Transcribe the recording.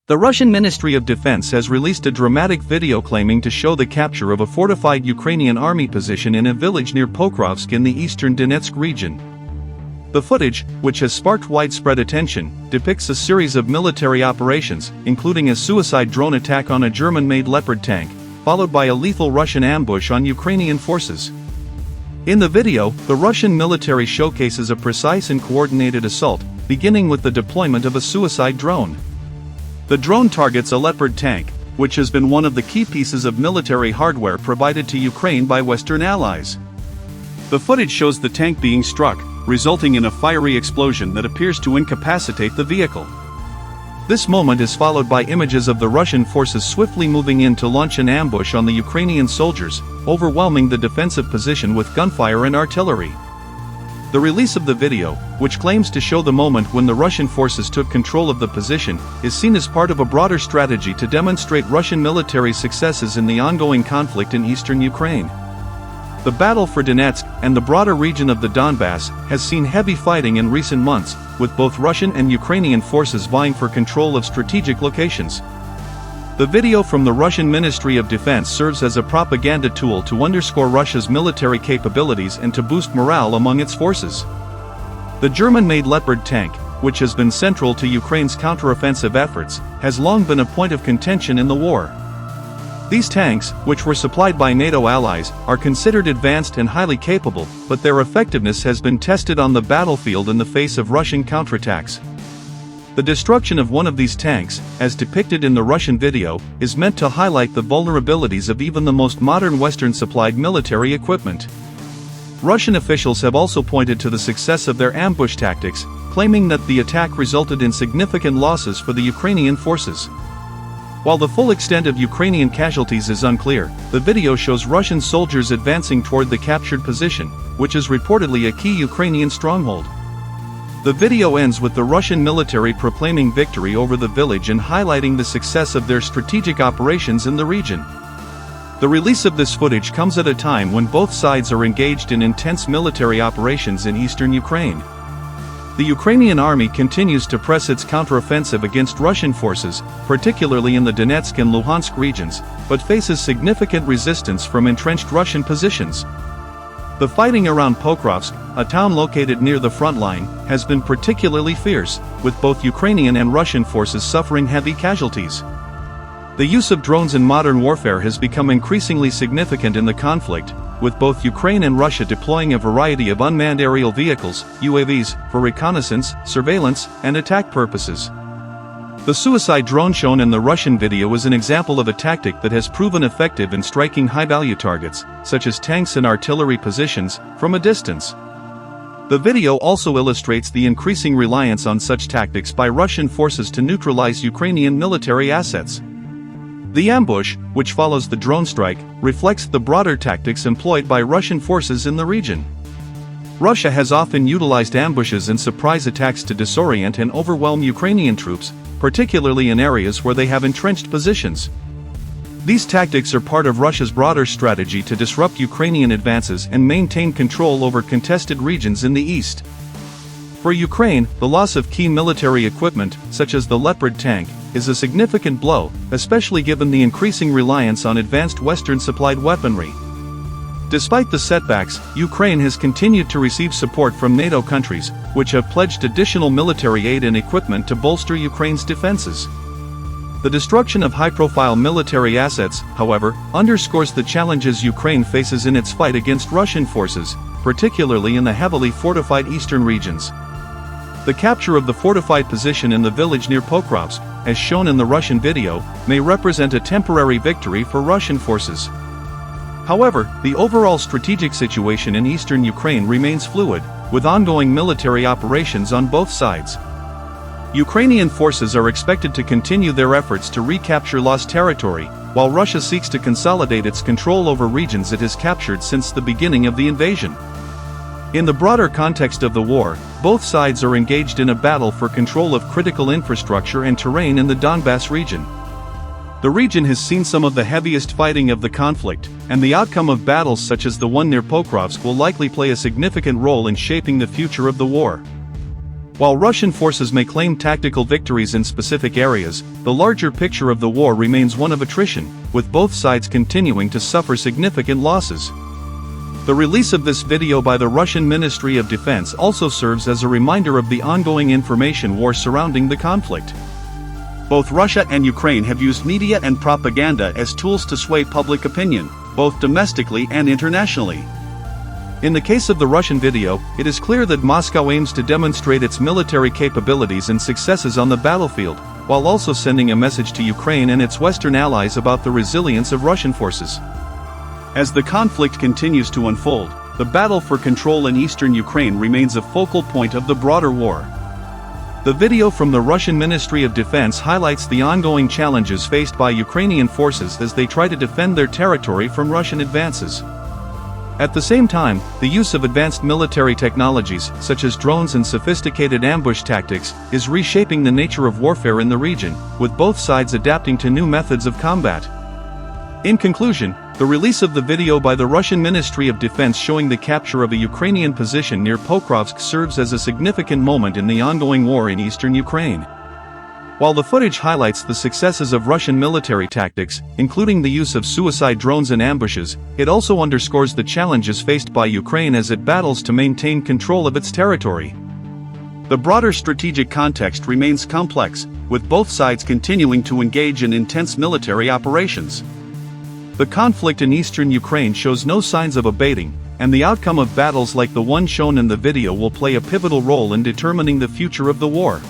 The Russian Ministry of Defense has released a dramatic video claiming to show the capture of a fortified Ukrainian army position in a village near Pokrovsk in the eastern Donetsk region. The footage, which has sparked widespread attention, depicts a series of military operations, including a suicide drone attack on a German-made Leopard tank, followed by a lethal Russian ambush on Ukrainian forces. In the video, the Russian military showcases a precise and coordinated assault, beginning with the deployment of a suicide drone. The drone targets a Leopard tank, which has been one of the key pieces of military hardware provided to Ukraine by Western allies. The footage shows the tank being struck, resulting in a fiery explosion that appears to incapacitate the vehicle. This moment is followed by images of the Russian forces swiftly moving in to launch an ambush on the Ukrainian soldiers, overwhelming the defensive position with gunfire and artillery. The release of the video, which claims to show the moment when the Russian forces took control of the position, is seen as part of a broader strategy to demonstrate Russian military successes in the ongoing conflict in eastern Ukraine. The battle for Donetsk and the broader region of the Donbass has seen heavy fighting in recent months, with both Russian and Ukrainian forces vying for control of strategic locations. The video from the Russian Ministry of Defense serves as a propaganda tool to underscore Russia's military capabilities and to boost morale among its forces. The German-made Leopard tank, which has been central to Ukraine's counteroffensive efforts, has long been a point of contention in the war. These tanks, which were supplied by NATO allies, are considered advanced and highly capable, but their effectiveness has been tested on the battlefield in the face of Russian counterattacks. The destruction of one of these tanks, as depicted in the Russian video, is meant to highlight the vulnerabilities of even the most modern Western-supplied military equipment. Russian officials have also pointed to the success of their ambush tactics, claiming that the attack resulted in significant losses for the Ukrainian forces. While the full extent of Ukrainian casualties is unclear, the video shows Russian soldiers advancing toward the captured position, which is reportedly a key Ukrainian stronghold. The video ends with the Russian military proclaiming victory over the village and highlighting the success of their strategic operations in the region. The release of this footage comes at a time when both sides are engaged in intense military operations in eastern Ukraine. The Ukrainian army continues to press its counteroffensive against Russian forces, particularly in the Donetsk and Luhansk regions, but faces significant resistance from entrenched Russian positions. The fighting around Pokrovsk, a town located near the front line, has been particularly fierce, with both Ukrainian and Russian forces suffering heavy casualties. The use of drones in modern warfare has become increasingly significant in the conflict, with both Ukraine and Russia deploying a variety of unmanned aerial vehicles, UAVs, for reconnaissance, surveillance, and attack purposes. The suicide drone shown in the Russian video is an example of a tactic that has proven effective in striking high-value targets, such as tanks and artillery positions, from a distance. The video also illustrates the increasing reliance on such tactics by Russian forces to neutralize Ukrainian military assets. The ambush, which follows the drone strike, reflects the broader tactics employed by Russian forces in the region. Russia has often utilized ambushes and surprise attacks to disorient and overwhelm Ukrainian troops, particularly in areas where they have entrenched positions. These tactics are part of Russia's broader strategy to disrupt Ukrainian advances and maintain control over contested regions in the east. For Ukraine, the loss of key military equipment, such as the Leopard tank, is a significant blow, especially given the increasing reliance on advanced Western-supplied weaponry. Despite the setbacks, Ukraine has continued to receive support from NATO countries, which have pledged additional military aid and equipment to bolster Ukraine's defenses. The destruction of high-profile military assets, however, underscores the challenges Ukraine faces in its fight against Russian forces, particularly in the heavily fortified eastern regions. The capture of the fortified position in the village near Pokrovsk, as shown in the Russian video, may represent a temporary victory for Russian forces. However, the overall strategic situation in eastern Ukraine remains fluid, with ongoing military operations on both sides. Ukrainian forces are expected to continue their efforts to recapture lost territory, while Russia seeks to consolidate its control over regions it has captured since the beginning of the invasion. In the broader context of the war, both sides are engaged in a battle for control of critical infrastructure and terrain in the Donbass region. The region has seen some of the heaviest fighting of the conflict, and the outcome of battles such as the one near Pokrovsk will likely play a significant role in shaping the future of the war. While Russian forces may claim tactical victories in specific areas, the larger picture of the war remains one of attrition, with both sides continuing to suffer significant losses. The release of this video by the Russian Ministry of Defense also serves as a reminder of the ongoing information war surrounding the conflict. Both Russia and Ukraine have used media and propaganda as tools to sway public opinion, both domestically and internationally. In the case of the Russian video, it is clear that Moscow aims to demonstrate its military capabilities and successes on the battlefield, while also sending a message to Ukraine and its Western allies about the resilience of Russian forces. As the conflict continues to unfold, the battle for control in eastern Ukraine remains a focal point of the broader war. The video from the Russian Ministry of Defense highlights the ongoing challenges faced by Ukrainian forces as they try to defend their territory from Russian advances. At the same time, the use of advanced military technologies, such as drones and sophisticated ambush tactics, is reshaping the nature of warfare in the region, with both sides adapting to new methods of combat. In conclusion, the release of the video by the Russian Ministry of Defense showing the capture of a Ukrainian position near Pokrovsk serves as a significant moment in the ongoing war in eastern Ukraine. While the footage highlights the successes of Russian military tactics, including the use of suicide drones and ambushes, it also underscores the challenges faced by Ukraine as it battles to maintain control of its territory. The broader strategic context remains complex, with both sides continuing to engage in intense military operations. The conflict in eastern Ukraine shows no signs of abating, and the outcome of battles like the one shown in the video will play a pivotal role in determining the future of the war.